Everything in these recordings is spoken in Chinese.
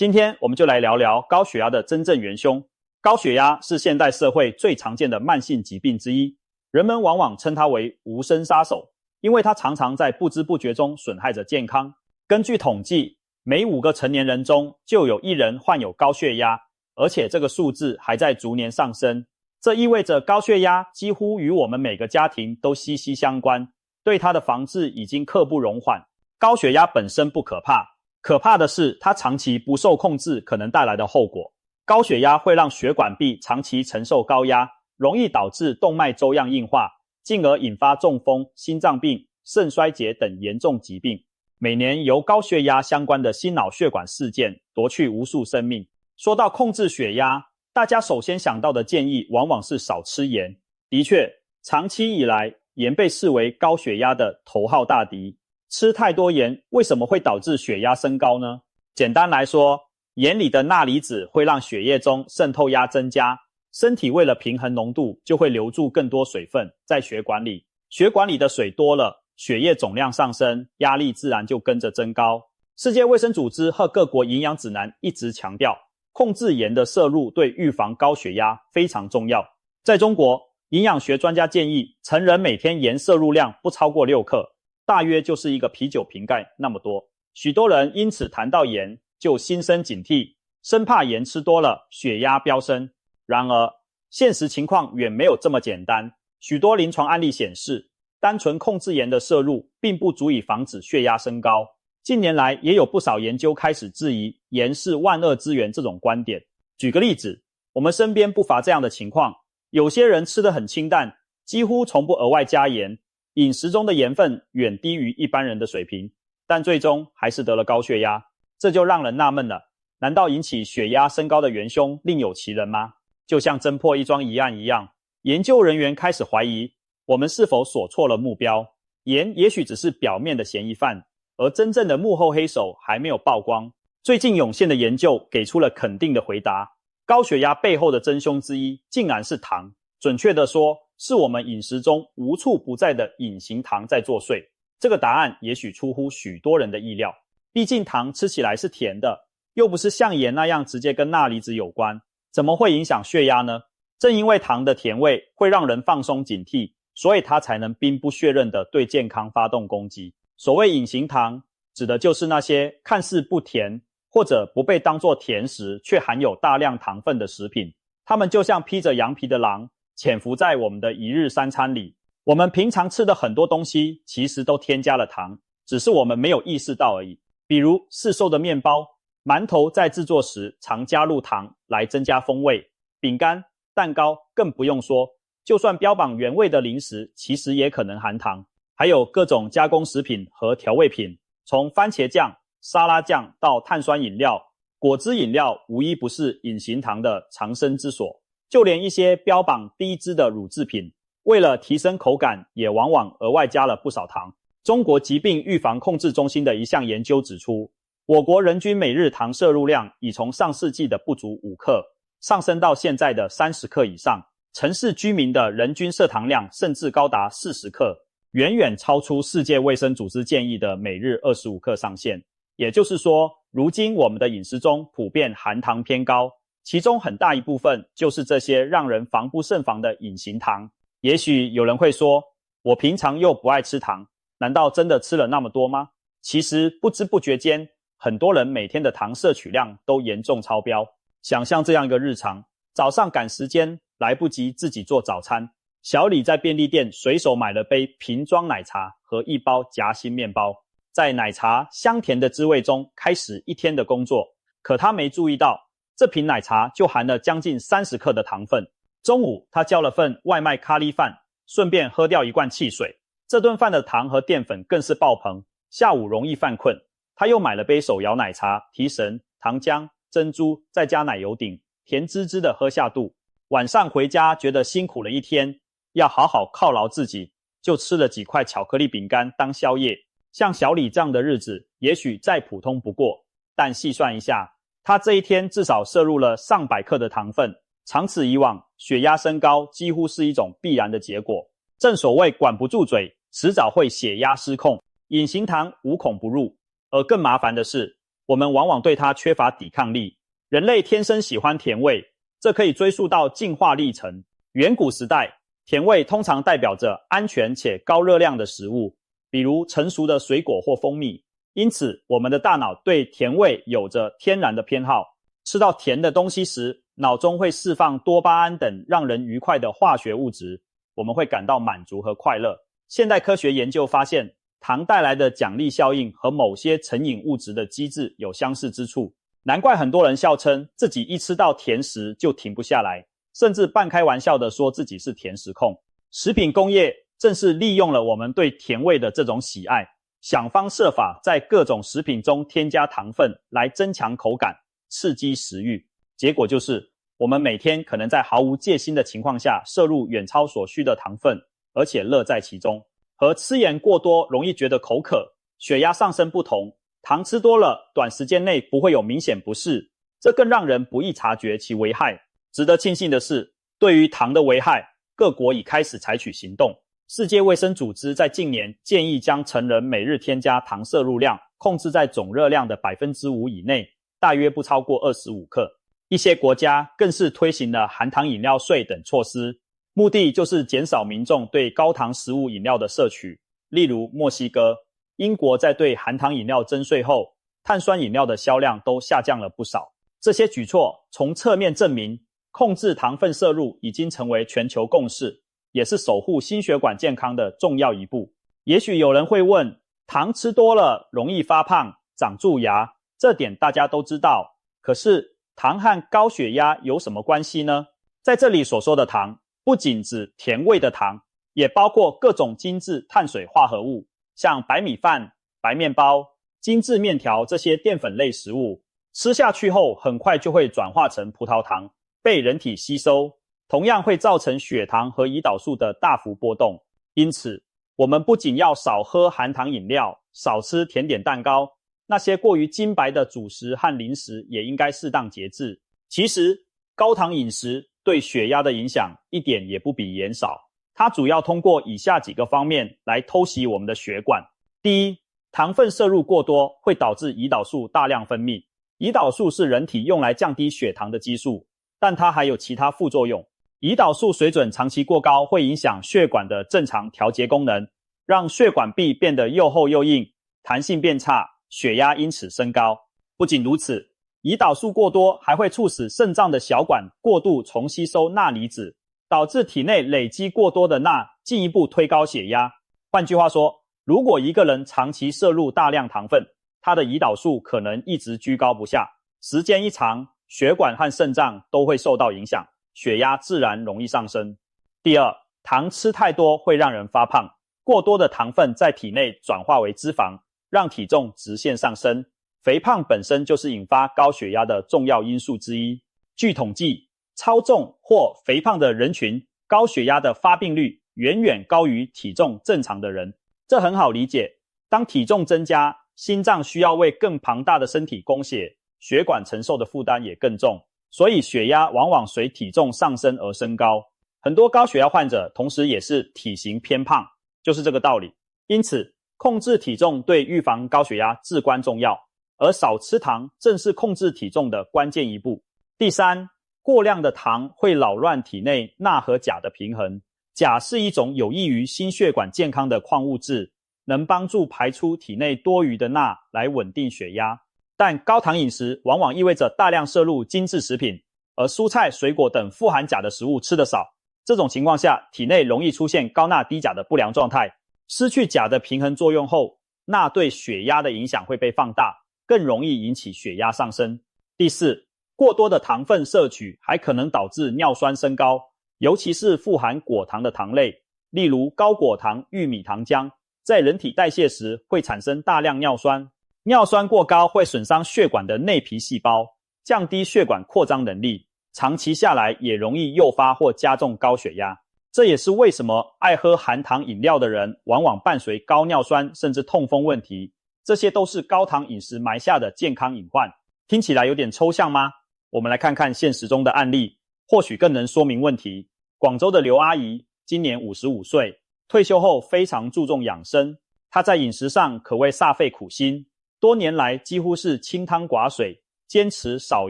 今天我们就来聊聊高血压的真正元凶。高血压是现代社会最常见的慢性疾病之一，人们往往称它为无声杀手，因为它常常在不知不觉中损害着健康。根据统计，每5个成年人中就有1人患有高血压，而且这个数字还在逐年上升。这意味着高血压几乎与我们每个家庭都息息相关，对它的防治已经刻不容缓。高血压本身不可怕，可怕的是它长期不受控制可能带来的后果。高血压会让血管壁长期承受高压，容易导致动脉粥样硬化，进而引发中风、心脏病、肾衰竭等严重疾病。每年由高血压相关的心脑血管事件夺去无数生命。说到控制血压，大家首先想到的建议往往是少吃盐。的确，长期以来，盐被视为高血压的头号大敌。吃太多盐为什么会导致血压升高呢？简单来说，盐里的钠离子会让血液中渗透压增加，身体为了平衡浓度，就会留住更多水分在血管里。血管里的水多了，血液总量上升，压力自然就跟着增高。世界卫生组织和各国营养指南一直强调，控制盐的摄入对预防高血压非常重要。在中国，营养学专家建议成人每天盐摄入量不超过6克，大约就是一个啤酒瓶盖那么多。许多人因此谈到盐就心生警惕，生怕盐吃多了血压飙升。然而，现实情况远没有这么简单。许多临床案例显示，单纯控制盐的摄入并不足以防止血压升高。近年来也有不少研究开始质疑盐是万恶之源这种观点。举个例子，我们身边不乏这样的情况，有些人吃得很清淡，几乎从不额外加盐，饮食中的盐分远低于一般人的水平，但最终还是得了高血压。这就让人纳闷了，难道引起血压升高的元凶另有其人吗？就像侦破一桩疑案一样，研究人员开始怀疑我们是否锁错了目标。盐也许只是表面的嫌疑犯，而真正的幕后黑手还没有曝光。最近涌现的研究给出了肯定的回答，高血压背后的真凶之一竟然是糖，准确地说，是我们饮食中无处不在的隐形糖在作祟。这个答案也许出乎许多人的意料，毕竟糖吃起来是甜的，又不是像盐那样直接跟钠离子有关，怎么会影响血压呢？正因为糖的甜味会让人放松警惕，所以它才能兵不血刃地对健康发动攻击。所谓隐形糖，指的就是那些看似不甜或者不被当作甜食却含有大量糖分的食品。它们就像披着羊皮的狼，潜伏在我们的一日三餐里。我们平常吃的很多东西其实都添加了糖，只是我们没有意识到而已。比如市售的面包、馒头在制作时常加入糖来增加风味，饼干、蛋糕更不用说，就算标榜原味的零食，其实也可能含糖。还有各种加工食品和调味品，从番茄酱、沙拉酱到碳酸饮料、果汁饮料，无一不是隐形糖的藏身之所。就连一些标榜低脂的乳制品，为了提升口感，也往往额外加了不少糖。中国疾病预防控制中心的一项研究指出，我国人均每日糖摄入量已从上世纪的不足5克，上升到现在的30克以上。城市居民的人均摄糖量甚至高达40克，远远超出世界卫生组织建议的每日25克上限。也就是说，如今我们的饮食中普遍含糖偏高，其中很大一部分就是这些让人防不胜防的隐形糖。也许有人会说，我平常又不爱吃糖，难道真的吃了那么多吗？其实不知不觉间，很多人每天的糖摄取量都严重超标。想象这样一个日常，早上赶时间，来不及自己做早餐，小李在便利店随手买了杯瓶装奶茶和一包夹心面包，在奶茶香甜的滋味中开始一天的工作。可他没注意到，这瓶奶茶就含了将近30克的糖分。中午他叫了份外卖咖喱饭，顺便喝掉一罐汽水。这顿饭的糖和淀粉更是爆棚，下午容易犯困。他又买了杯手摇奶茶提神，糖浆、珍珠再加奶油顶，甜滋滋的喝下肚。晚上回家觉得辛苦了一天，要好好犒劳自己，就吃了几块巧克力饼干当宵夜。像小李这样的日子也许再普通不过，但细算一下，他这一天至少摄入了上百克的糖分。长此以往，血压升高几乎是一种必然的结果。正所谓管不住嘴，迟早会血压失控。隐形糖无孔不入。而更麻烦的是，我们往往对它缺乏抵抗力。人类天生喜欢甜味，这可以追溯到进化历程。远古时代，甜味通常代表着安全且高热量的食物，比如成熟的水果或蜂蜜。因此，我们的大脑对甜味有着天然的偏好。吃到甜的东西时，脑中会释放多巴胺等让人愉快的化学物质，我们会感到满足和快乐。现代科学研究发现，糖带来的奖励效应和某些成瘾物质的机制有相似之处，难怪很多人笑称自己一吃到甜食就停不下来，甚至半开玩笑地说自己是甜食控。食品工业正是利用了我们对甜味的这种喜爱，想方设法在各种食品中添加糖分来增强口感，刺激食欲。结果就是我们每天可能在毫无戒心的情况下摄入远超所需的糖分，而且乐在其中。和吃盐过多容易觉得口渴、血压上升不同，糖吃多了短时间内不会有明显不适，这更让人不易察觉其危害。值得庆幸的是，对于糖的危害，各国已开始采取行动。世界卫生组织在近年建议将成人每日添加糖摄入量控制在总热量的 5% 以内，大约不超过25克。一些国家更是推行了含糖饮料税等措施，目的就是减少民众对高糖食物饮料的摄取。例如墨西哥、英国在对含糖饮料征税后，碳酸饮料的销量都下降了不少。这些举措从侧面证明，控制糖分摄入已经成为全球共识，也是守护心血管健康的重要一步。也许有人会问，糖吃多了容易发胖、长蛀牙，这点大家都知道。可是糖和高血压有什么关系呢？在这里所说的糖，不仅指甜味的糖，也包括各种精致碳水化合物，像白米饭、白面包、精致面条这些淀粉类食物，吃下去后很快就会转化成葡萄糖，被人体吸收，同样会造成血糖和胰岛素的大幅波动。因此，我们不仅要少喝含糖饮料，少吃甜点蛋糕，那些过于精白的主食和零食也应该适当节制。其实，高糖饮食对血压的影响一点也不比盐少，它主要通过以下几个方面来偷袭我们的血管。第一，糖分摄入过多会导致胰岛素大量分泌。胰岛素是人体用来降低血糖的激素，但它还有其他副作用。胰岛素水准长期过高会影响血管的正常调节功能，让血管壁变得又厚又硬，弹性变差，血压因此升高。不仅如此，胰岛素过多还会促使肾脏的小管过度重吸收钠离子，导致体内累积过多的钠，进一步推高血压。换句话说，如果一个人长期摄入大量糖分，他的胰岛素可能一直居高不下，时间一长，血管和肾脏都会受到影响，血压自然容易上升。第二，糖吃太多会让人发胖，过多的糖分在体内转化为脂肪，让体重直线上升。肥胖本身就是引发高血压的重要因素之一。据统计，超重或肥胖的人群，高血压的发病率远远高于体重正常的人。这很好理解，当体重增加，心脏需要为更庞大的身体供血，血管承受的负担也更重，所以血压往往随体重上升而升高。很多高血压患者同时也是体型偏胖，就是这个道理。因此，控制体重对预防高血压至关重要，而少吃糖正是控制体重的关键一步。第三，过量的糖会扰乱体内钠和钾的平衡。钾是一种有益于心血管健康的矿物质，能帮助排出体内多余的钠来稳定血压。但高糖饮食往往意味着大量摄入精致食品，而蔬菜、水果等富含钾的食物吃得少。这种情况下，体内容易出现高钠低钾的不良状态。失去钾的平衡作用后，钠对血压的影响会被放大，更容易引起血压上升。第四，过多的糖分摄取还可能导致尿酸升高，尤其是富含果糖的糖类，例如高果糖玉米糖浆，在人体代谢时会产生大量尿酸。尿酸过高会损伤血管的内皮细胞，降低血管扩张能力，长期下来也容易诱发或加重高血压。这也是为什么爱喝含糖饮料的人往往伴随高尿酸甚至痛风问题，这些都是高糖饮食埋下的健康隐患。听起来有点抽象吗？我们来看看现实中的案例，或许更能说明问题。广州的刘阿姨今年55岁，退休后非常注重养生，她在饮食上可谓煞费苦心。多年来几乎是清汤寡水，坚持少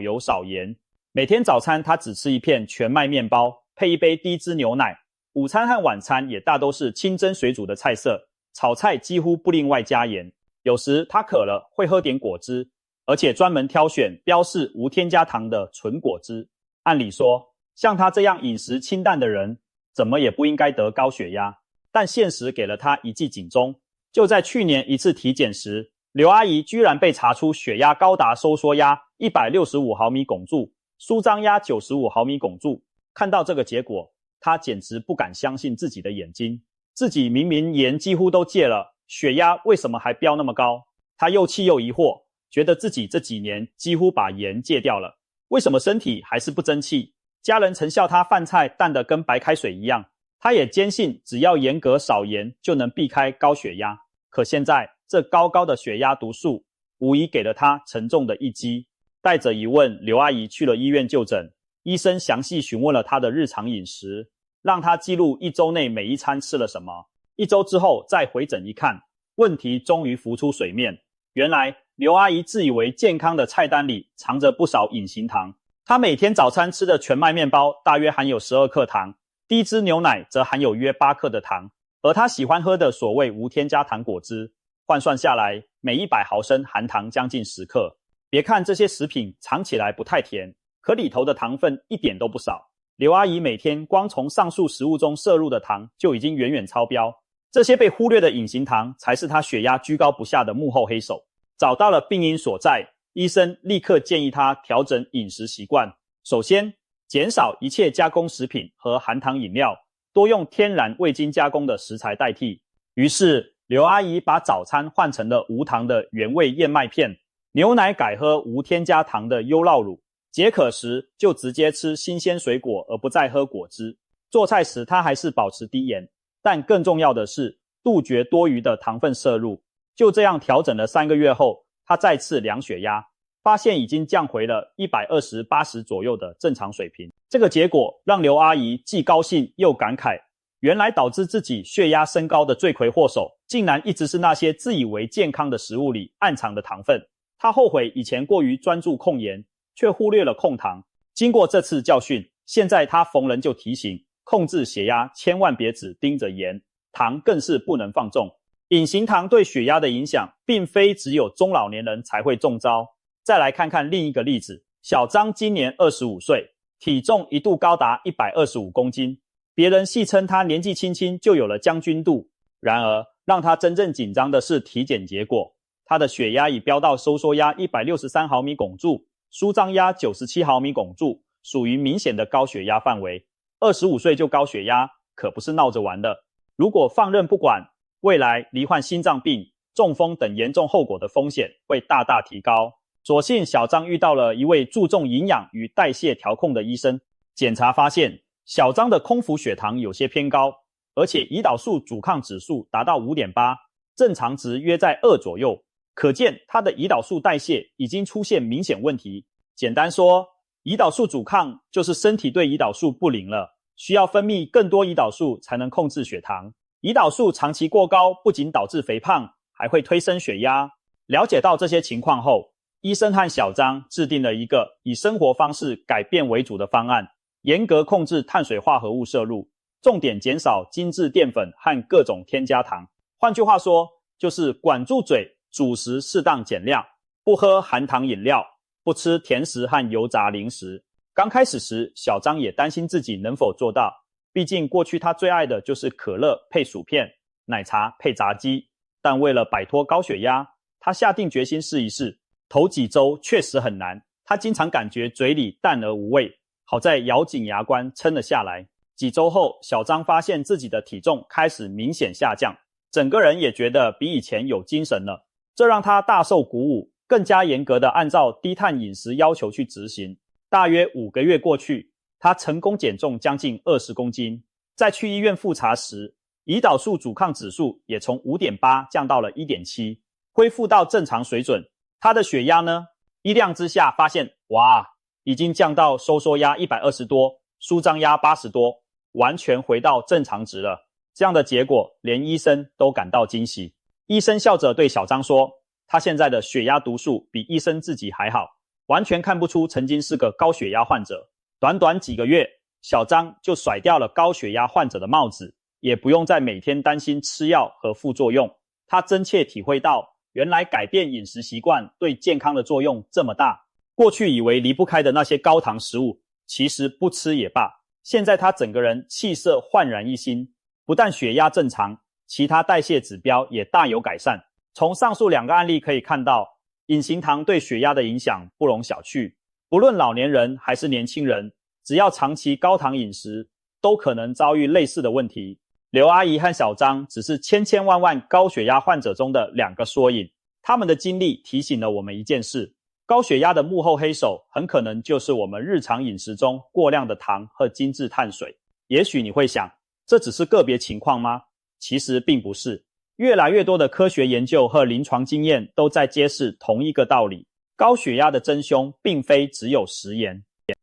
油少盐。每天早餐他只吃一片全麦面包，配一杯低脂牛奶。午餐和晚餐也大都是清蒸水煮的菜色，炒菜几乎不另外加盐。有时他渴了会喝点果汁，而且专门挑选标示无添加糖的纯果汁。按理说，像他这样饮食清淡的人，怎么也不应该得高血压。但现实给了他一记警钟。就在去年一次体检时，刘阿姨居然被查出血压高达收缩压165毫米汞柱，舒张压95毫米汞柱。看到这个结果，她简直不敢相信自己的眼睛。自己明明盐几乎都戒了，血压为什么还飙那么高？她又气又疑惑，觉得自己这几年几乎把盐戒掉了，为什么身体还是不争气？家人曾笑她饭菜淡得跟白开水一样，她也坚信只要严格少盐就能避开高血压。可现在这高高的血压毒素无疑给了她沉重的一击。带着疑问，刘阿姨去了医院就诊，医生详细询问了她的日常饮食，让她记录1周内每一餐吃了什么。1周之后再回诊一看，问题终于浮出水面。原来刘阿姨自以为健康的菜单里藏着不少隐形糖。她每天早餐吃的全麦面包大约含有12克糖，低脂牛奶则含有约8克的糖，而她喜欢喝的所谓无添加糖果汁，换算下来每100毫升含糖将近10克。别看这些食品尝起来不太甜，可里头的糖分一点都不少。刘阿姨每天光从上述食物中摄入的糖就已经远远超标，这些被忽略的隐形糖才是她血压居高不下的幕后黑手。找到了病因所在，医生立刻建议她调整饮食习惯。首先，减少一切加工食品和含糖饮料，多用天然未经加工的食材代替。于是刘阿姨把早餐换成了无糖的原味燕麦片，牛奶改喝无添加糖的优酪乳，解渴时就直接吃新鲜水果而不再喝果汁。做菜时她还是保持低盐，但更重要的是杜绝多余的糖分摄入。就这样调整了3个月后，她再次量血压，发现已经降回了120/80左右的正常水平。这个结果让刘阿姨既高兴又感慨，原来导致自己血压升高的罪魁祸首，竟然一直是那些自以为健康的食物里暗藏的糖分。她后悔以前过于专注控盐，却忽略了控糖。经过这次教训，现在她逢人就提醒，控制血压千万别只盯着盐，糖更是不能放纵。隐形糖对血压的影响并非只有中老年人才会中招。再来看看另一个例子，小张今年25岁，体重一度高达125公斤，别人戏称他年纪轻轻就有了将军肚。然而让他真正紧张的是体检结果，他的血压已飙到收缩压163毫米汞柱，舒张压97毫米汞柱，属于明显的高血压范围。25岁就高血压可不是闹着玩的，如果放任不管，未来罹患心脏病、中风等严重后果的风险会大大提高。所幸小张遇到了一位注重营养与代谢调控的医生，检查发现小张的空腹血糖有些偏高，而且胰岛素阻抗指数达到 5.8， 正常值约在2左右，可见他的胰岛素代谢已经出现明显问题。简单说，胰岛素阻抗就是身体对胰岛素不灵了，需要分泌更多胰岛素才能控制血糖。胰岛素长期过高不仅导致肥胖，还会推升血压。了解到这些情况后，医生和小张制定了一个以生活方式改变为主的方案，严格控制碳水化合物摄入，重点减少精致淀粉和各种添加糖。换句话说，就是管住嘴，主食适当减量，不喝含糖饮料，不吃甜食和油炸零食。刚开始时，小张也担心自己能否做到，毕竟过去他最爱的就是可乐配薯片，奶茶配炸鸡。但为了摆脱高血压，他下定决心试一试。头几周确实很难，他经常感觉嘴里淡而无味，好在咬紧牙关撑了下来。几周后，小张发现自己的体重开始明显下降，整个人也觉得比以前有精神了，这让他大受鼓舞，更加严格的按照低碳饮食要求去执行。大约5个月过去，他成功减重将近20公斤。在去医院复查时，胰岛素阻抗指数也从 5.8 降到了 1.7， 恢复到正常水准。他的血压呢？一量之下发现，哇，已经降到收缩压120多，舒张压80多，完全回到正常值了。这样的结果连医生都感到惊喜。医生笑着对小张说，他现在的血压读数比医生自己还好，完全看不出曾经是个高血压患者。短短几个月，小张就甩掉了高血压患者的帽子，也不用再每天担心吃药和副作用。他真切体会到，原来改变饮食习惯对健康的作用这么大。过去以为离不开的那些高糖食物，其实不吃也罢。现在他整个人气色焕然一新，不但血压正常，其他代谢指标也大有改善。从上述2个案例可以看到，隐形糖对血压的影响不容小觑。不论老年人还是年轻人，只要长期高糖饮食，都可能遭遇类似的问题。刘阿姨和小张只是千千万万高血压患者中的2个缩影，他们的经历提醒了我们一件事：高血压的幕后黑手很可能就是我们日常饮食中过量的糖和精致碳水。也许你会想，这只是个别情况吗？其实并不是。越来越多的科学研究和临床经验都在揭示同一个道理：高血压的真凶并非只有食盐。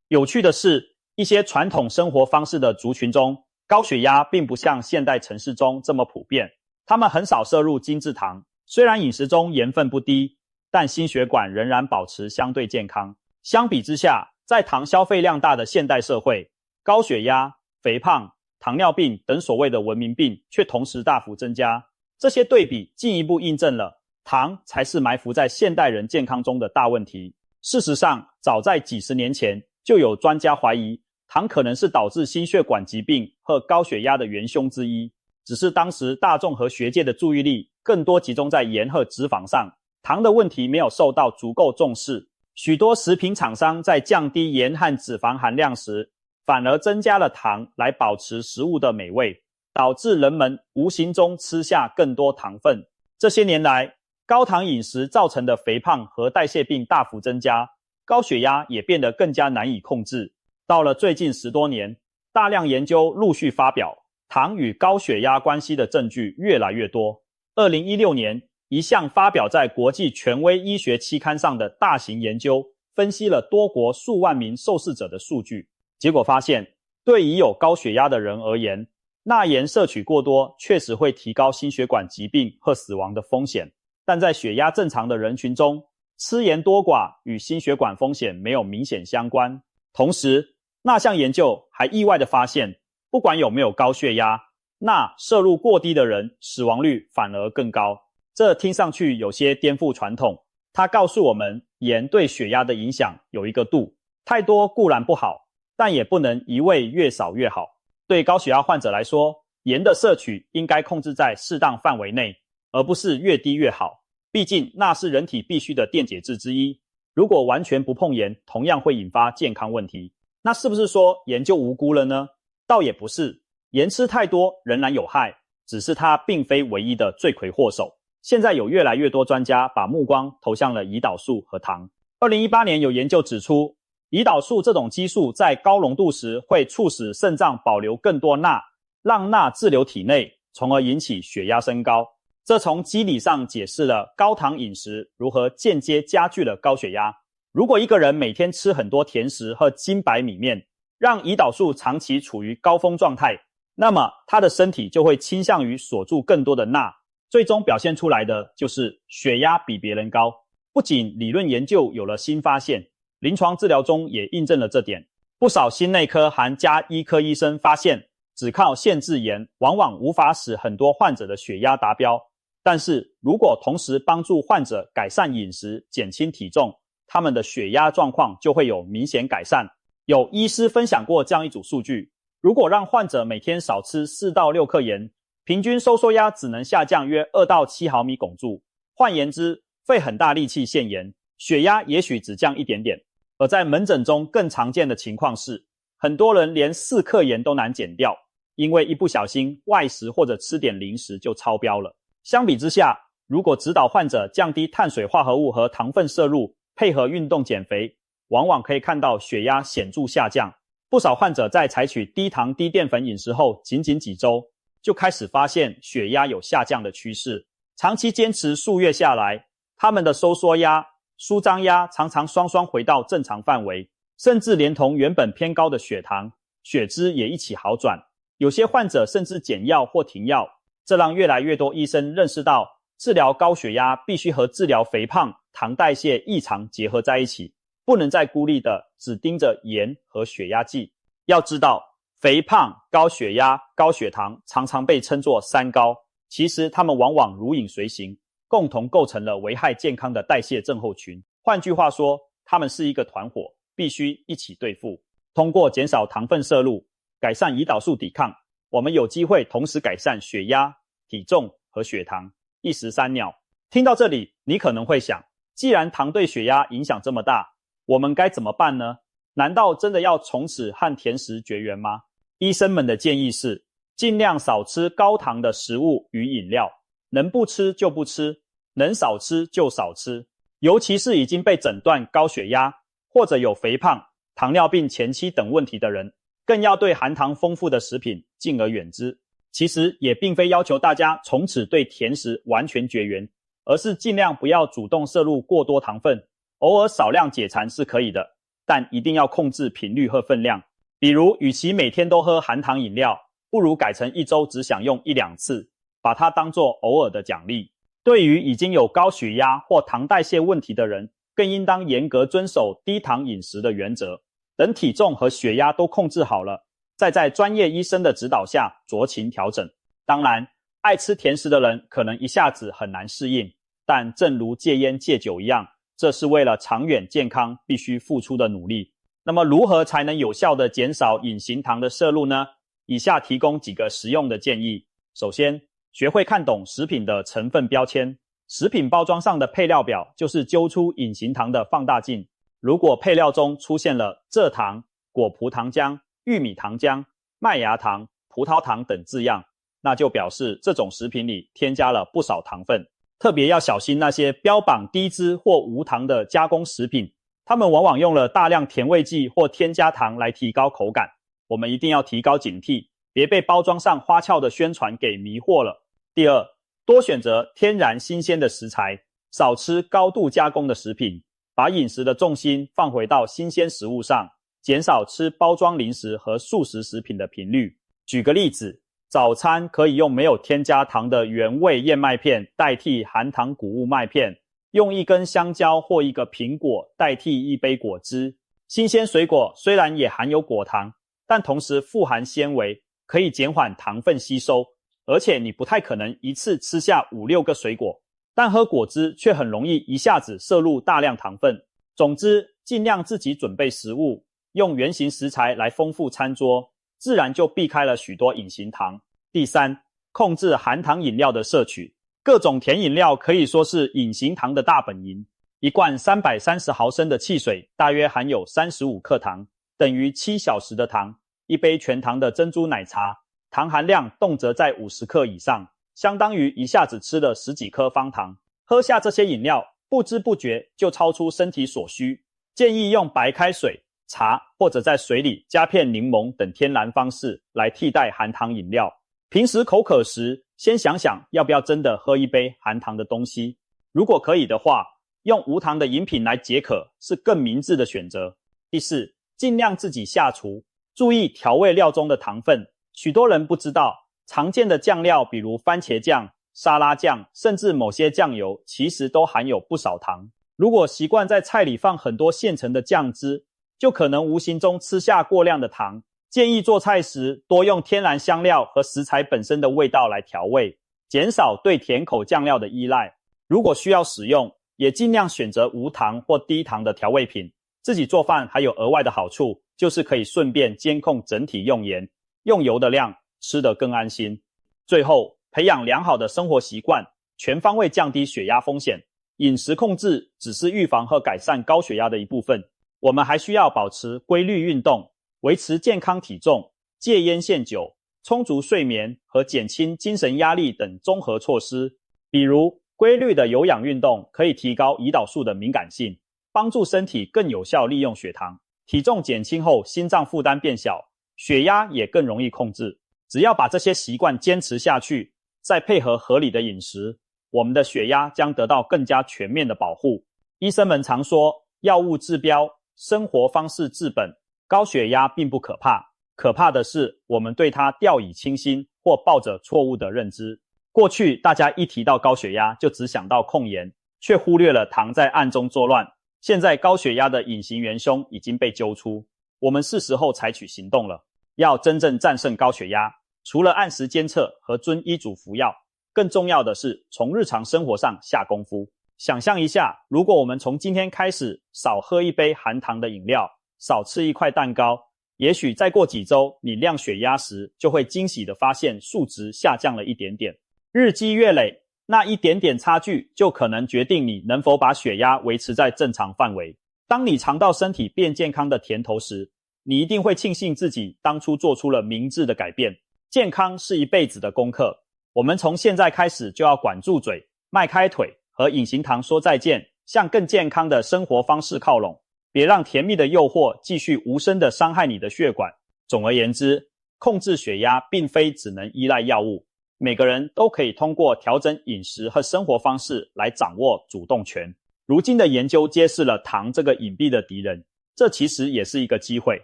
有趣的是，一些传统生活方式的族群中，高血压并不像现代城市中这么普遍，他们很少摄入精制糖，虽然饮食中盐分不低，但心血管仍然保持相对健康。相比之下，在糖消费量大的现代社会，高血压、肥胖、糖尿病等所谓的文明病却同时大幅增加。这些对比进一步印证了糖才是埋伏在现代人健康中的大问题。事实上，早在几十年前，就有专家怀疑糖可能是导致心血管疾病和高血压的元凶之一，只是当时大众和学界的注意力更多集中在盐和脂肪上，糖的问题没有受到足够重视。许多食品厂商在降低盐和脂肪含量时，反而增加了糖来保持食物的美味，导致人们无形中吃下更多糖分。这些年来，高糖饮食造成的肥胖和代谢病大幅增加，高血压也变得更加难以控制。到了最近10多年，大量研究陆续发表，糖与高血压关系的证据越来越多。2016年，一项发表在国际权威医学期刊上的大型研究，分析了多国数万名受试者的数据，结果发现，对已有高血压的人而言，钠盐摄取过多确实会提高心血管疾病和死亡的风险，但在血压正常的人群中，吃盐多寡与心血管风险没有明显相关。同时，那项研究还意外地发现，不管有没有高血压，钠摄入过低的人死亡率反而更高。这听上去有些颠覆传统，它告诉我们盐对血压的影响有一个度，太多固然不好，但也不能一味越少越好。对高血压患者来说，盐的摄取应该控制在适当范围内，而不是越低越好。毕竟钠是人体必须的电解质之一，如果完全不碰盐，同样会引发健康问题。那是不是说盐就无辜了呢？倒也不是，盐吃太多仍然有害，只是它并非唯一的罪魁祸首。现在有越来越多专家把目光投向了胰岛素和糖。2018年有研究指出，胰岛素这种激素在高浓度时会促使肾脏保留更多钠，让钠滞留体内，从而引起血压升高。这从机理上解释了高糖饮食如何间接加剧了高血压。如果一个人每天吃很多甜食和精白米面，让胰岛素长期处于高峰状态，那么他的身体就会倾向于锁住更多的钠，最终表现出来的就是血压比别人高。不仅理论研究有了新发现，临床治疗中也印证了这点。不少心内科和家医科医生发现，只靠限制盐往往无法使很多患者的血压达标，但是如果同时帮助患者改善饮食、减轻体重，他们的血压状况就会有明显改善。有医师分享过这样一组数据，如果让患者每天少吃4到6克盐，平均收缩压只能下降约2到7毫米汞柱。换言之，费很大力气限盐，血压也许只降一点点。而在门诊中更常见的情况是，很多人连4克盐都难减掉，因为一不小心外食或者吃点零食就超标了。相比之下，如果指导患者降低碳水化合物和糖分摄入，配合运动减肥，往往可以看到血压显著下降。不少患者在采取低糖低淀粉饮食后，仅仅几周就开始发现血压有下降的趋势。长期坚持数月下来，他们的收缩压、舒张压常常双双回到正常范围，甚至连同原本偏高的血糖、血脂也一起好转。有些患者甚至减药或停药，这让越来越多医生认识到，治疗高血压必须和治疗肥胖、糖代谢异常结合在一起，不能再孤立的只盯着盐和血压计。要知道，肥胖、高血压、高血糖常常被称作三高，其实它们往往如影随形，共同构成了危害健康的代谢症候群。换句话说，它们是一个团伙，必须一起对付。通过减少糖分摄入，改善胰岛素抵抗，我们有机会同时改善血压、体重和血糖，一石三鸟。听到这里，你可能会想，既然糖对血压影响这么大，我们该怎么办呢？难道真的要从此和甜食绝缘吗？医生们的建议是，尽量少吃高糖的食物与饮料，能不吃就不吃，能少吃就少吃。尤其是已经被诊断高血压，或者有肥胖、糖尿病前期等问题的人，更要对含糖丰富的食品敬而远之。其实也并非要求大家从此对甜食完全绝缘，而是尽量不要主动摄入过多糖分，偶尔少量解馋是可以的，但一定要控制频率和分量。比如，与其每天都喝含糖饮料，不如改成一周只享用1-2次，把它当作偶尔的奖励。对于已经有高血压或糖代谢问题的人，更应当严格遵守低糖饮食的原则。等体重和血压都控制好了，再在专业医生的指导下酌情调整。当然，爱吃甜食的人可能一下子很难适应，但正如戒烟戒酒一样，这是为了长远健康必须付出的努力。那么如何才能有效地减少隐形糖的摄入呢？以下提供几个实用的建议。首先，学会看懂食品的成分标签。食品包装上的配料表就是揪出隐形糖的放大镜。如果配料中出现了蔗糖、果葡糖浆、玉米糖浆、麦芽糖、葡萄糖等字样，那就表示这种食品里添加了不少糖分。特别要小心那些标榜低脂或无糖的加工食品，它们往往用了大量甜味剂或添加糖来提高口感。我们一定要提高警惕，别被包装上花俏的宣传给迷惑了。第二，多选择天然新鲜的食材，少吃高度加工的食品，把饮食的重心放回到新鲜食物上，减少吃包装零食和速食食品的频率。举个例子，早餐可以用没有添加糖的原味燕麦片代替含糖谷物麦片，用一根香蕉或一个苹果代替一杯果汁。新鲜水果虽然也含有果糖，但同时富含纤维，可以减缓糖分吸收，而且你不太可能一次吃下5-6个水果，但喝果汁却很容易一下子摄入大量糖分。总之，尽量自己准备食物，用原型食材来丰富餐桌，自然就避开了许多隐形糖。第三，控制含糖饮料的摄取。各种甜饮料可以说是隐形糖的大本营。一罐330毫升的汽水大约含有35克糖，等于7小时的糖。一杯全糖的珍珠奶茶，糖含量动辄在50克以上，相当于一下子吃了10几颗方糖。喝下这些饮料，不知不觉就超出身体所需。建议用白开水、茶或者在水里加片柠檬等天然方式来替代含糖饮料。平时口渴时，先想想要不要真的喝一杯含糖的东西。如果可以的话，用无糖的饮品来解渴是更明智的选择。第四，尽量自己下厨，注意调味料中的糖分。许多人不知道，常见的酱料比如番茄酱、沙拉酱，甚至某些酱油，其实都含有不少糖。如果习惯在菜里放很多现成的酱汁，就可能无形中吃下过量的糖。建议做菜时多用天然香料和食材本身的味道来调味，减少对甜口酱料的依赖。如果需要使用，也尽量选择无糖或低糖的调味品。自己做饭还有额外的好处，就是可以顺便监控整体用盐、用油的量，吃得更安心。最后，培养良好的生活习惯，全方位降低血压风险。饮食控制只是预防和改善高血压的一部分，我们还需要保持规律运动，维持健康体重，戒烟限酒，充足睡眠和减轻精神压力等综合措施。比如，规律的有氧运动可以提高胰岛素的敏感性，帮助身体更有效利用血糖。体重减轻后，心脏负担变小，血压也更容易控制。只要把这些习惯坚持下去，再配合合理的饮食，我们的血压将得到更加全面的保护。医生们常说，药物治标，生活方式治本。高血压并不可怕，可怕的是我们对它掉以轻心或抱着错误的认知。过去大家一提到高血压就只想到控盐，却忽略了糖在暗中作乱。现在高血压的隐形元凶已经被揪出，我们是时候采取行动了。要真正战胜高血压，除了按时监测和遵医嘱服药，更重要的是从日常生活上下功夫。想象一下，如果我们从今天开始少喝一杯含糖的饮料，少吃一块蛋糕，也许再过几周，你量血压时就会惊喜地发现数值下降了一点点。日积月累，那一点点差距就可能决定你能否把血压维持在正常范围。当你尝到身体变健康的甜头时，你一定会庆幸自己当初做出了明智的改变。健康是一辈子的功课，我们从现在开始就要管住嘴，迈开腿，和隐形糖说再见，向更健康的生活方式靠拢，别让甜蜜的诱惑继续无声地伤害你的血管。总而言之，控制血压并非只能依赖药物，每个人都可以通过调整饮食和生活方式来掌握主动权。如今的研究揭示了糖这个隐蔽的敌人，这其实也是一个机会，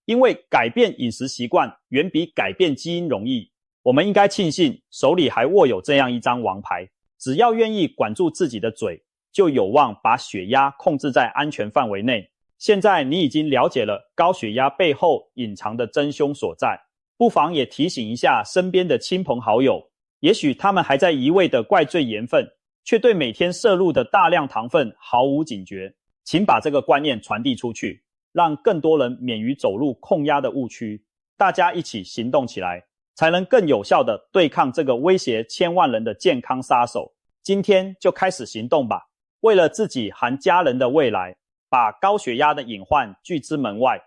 因为改变饮食习惯远比改变基因容易。我们应该庆幸手里还握有这样一张王牌，只要愿意管住自己的嘴，就有望把血压控制在安全范围内。现在你已经了解了高血压背后隐藏的真凶所在，不妨也提醒一下身边的亲朋好友，也许他们还在一味地怪罪盐分，却对每天摄入的大量糖分毫无警觉。请把这个观念传递出去，让更多人免于走入控压的误区。大家一起行动起来，才能更有效地对抗这个威胁千万人的健康杀手。今天就开始行动吧，为了自己和家人的未来，把高血压的隐患拒之门外。